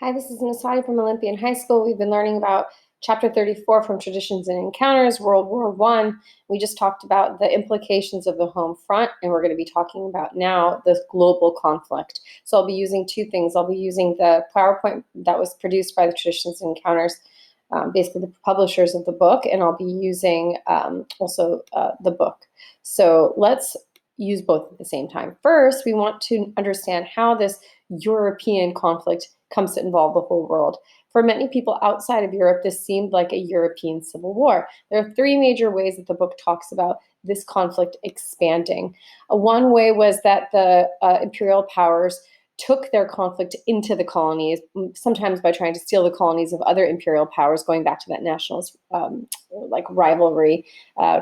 Hi, this is Nasadi from Olympian High School. We've been learning about Chapter 34 from Traditions and Encounters, World War I. We just talked about the implications of the home front, and we're going to be talking about now the global conflict. So I'll be using two things. I'll be using the PowerPoint that was produced by the Traditions and Encounters, basically the publishers of the book, and I'll be using also the book. So let's use both at the same time. First, we want to understand how this European conflict comes to involve the whole world. For many people outside of Europe, this seemed like a European civil war. There are three major ways that the book talks about this conflict expanding. One way was that the imperial powers took their conflict into the colonies, sometimes by trying to steal the colonies of other imperial powers, going back to that nationalist like rivalry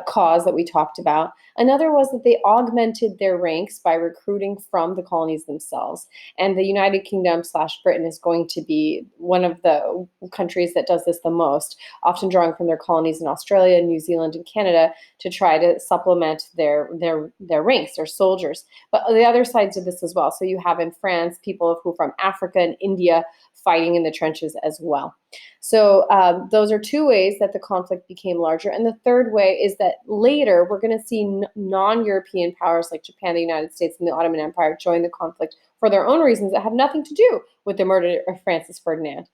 cause that we talked about. Another was that they augmented their ranks by recruiting from the colonies themselves. And the United Kingdom / Britain is going to be one of the countries that does this the most, often drawing from their colonies in Australia, New Zealand, and Canada to try to supplement their ranks, their soldiers. But the other sides of this as well. So you have in France people who from Africa and India fighting in the trenches as well. So those are two ways that the conflict became larger. And the third way is that later we're going to see non-European powers like Japan, the United States, and the Ottoman Empire join the conflict for their own reasons that have nothing to do with the murder of Francis Ferdinand.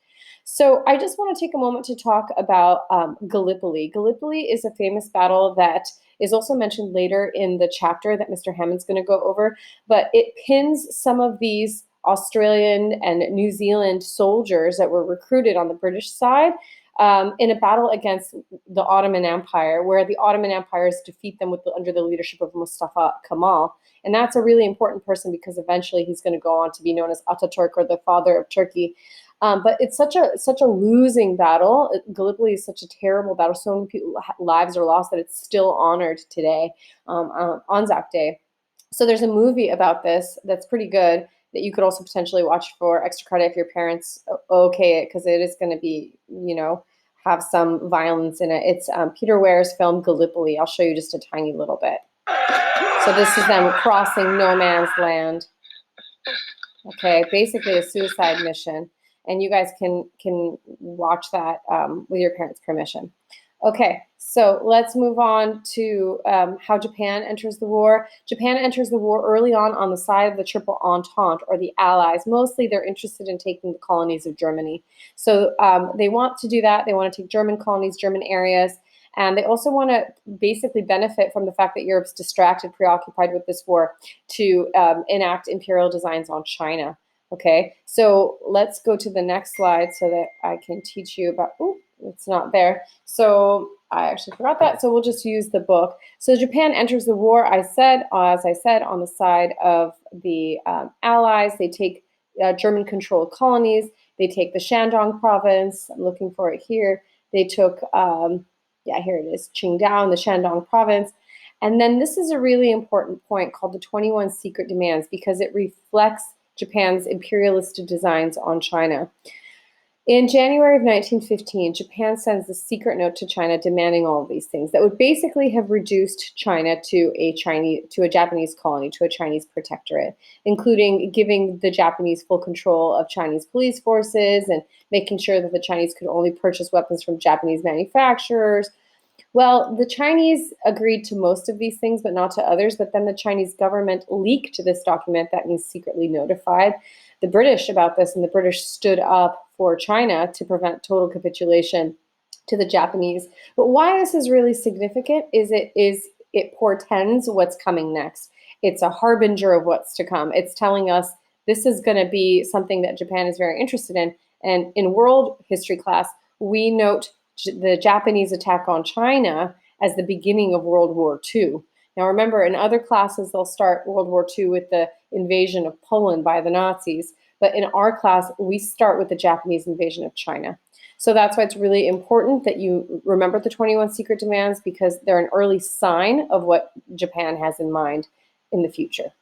So I just want to take a moment to talk about Gallipoli. Gallipoli is a famous battle that is also mentioned later in the chapter that Mr. Hammond's going to go over, but it pins some of these Australian and New Zealand soldiers that were recruited on the British side in a battle against the Ottoman Empire, where the Ottoman Empires defeat them under the leadership of Mustafa Kemal. And that's a really important person because eventually he's going to go on to be known as Ataturk, or the father of Turkey. But it's such a losing battle. Gallipoli is such a terrible battle. So many lives are lost that it's still honored today on Anzac Day. So there's a movie about this that's pretty good that you could also potentially watch for extra credit if your parents okay it, because it is going to be, have some violence in it. It's Peter Weir's film Gallipoli. I'll show you just a tiny little bit. So this is them crossing no man's land. Okay, basically a suicide mission. And you guys can watch that with your parents' permission. Okay, so let's move on to how Japan enters the war. Japan enters the war early on the side of the Triple Entente, or the Allies. Mostly they're interested in taking the colonies of Germany. So they want to do that. They want to take German colonies, German areas. And they also want to basically benefit from the fact that Europe's distracted, preoccupied with this war, to enact imperial designs on China. Okay, so let's go to the next slide so that I can teach you about, it's not there. So I actually forgot that. So we'll just use the book. So Japan enters the war, as I said, on the side of the Allies. They take German-controlled colonies. They take the Shandong province. I'm looking for it here. They took, here it is, Qingdao, the Shandong province. And then this is a really important point called the 21 Secret Demands, because it reflects Japan's imperialistic designs on China. In January of 1915, Japan sends a secret note to China demanding all of these things that would basically have reduced China to a Japanese colony, to a Chinese protectorate, including giving the Japanese full control of Chinese police forces and making sure that the Chinese could only purchase weapons from Japanese manufacturers. Well, the Chinese agreed to most of these things, but not to others. But then the Chinese government leaked this document, that means secretly notified the British about this, and the British stood up for China to prevent total capitulation to the Japanese. But why this is really significant is it portends what's coming next. It's a harbinger of what's to come. It's telling us this is going to be something that Japan is very interested in. And in world history class, we note the Japanese attack on China as the beginning of World War II. Now remember, in other classes, they'll start World War II with the invasion of Poland by the Nazis. But in our class, we start with the Japanese invasion of China. So that's why it's really important that you remember the 21 Secret Demands, because they're an early sign of what Japan has in mind in the future.